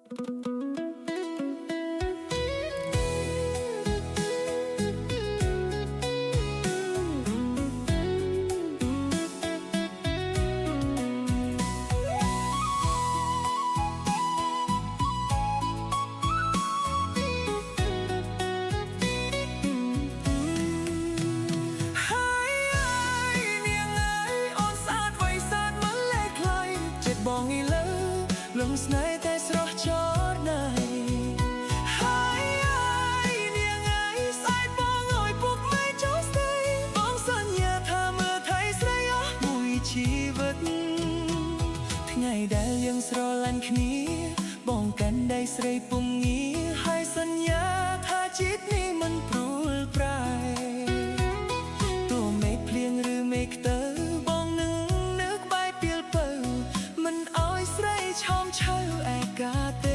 បងឥឡូវលំស្នេហ៍តែស្រស់ចតណៃហើយនាងឯងស្អែកបងអើយពុកម៉ែចូលស្ដីបងសន្យាថាមើលថៃស្រីអស់មួយជីវិតថ្ងៃដែលយើងស្រឡាញ់គ្នាបងកាន់ដៃស្រីពុំងាហើយសន្យាថាជាតិនេះមិនព្រួលប្រែទោះមេឃភ្លៀងឬមេឃខ្ទើបងនឹងនៅក្បែរពីលពៅមិនអោយស្រីឆោមឆៅឯកាទេ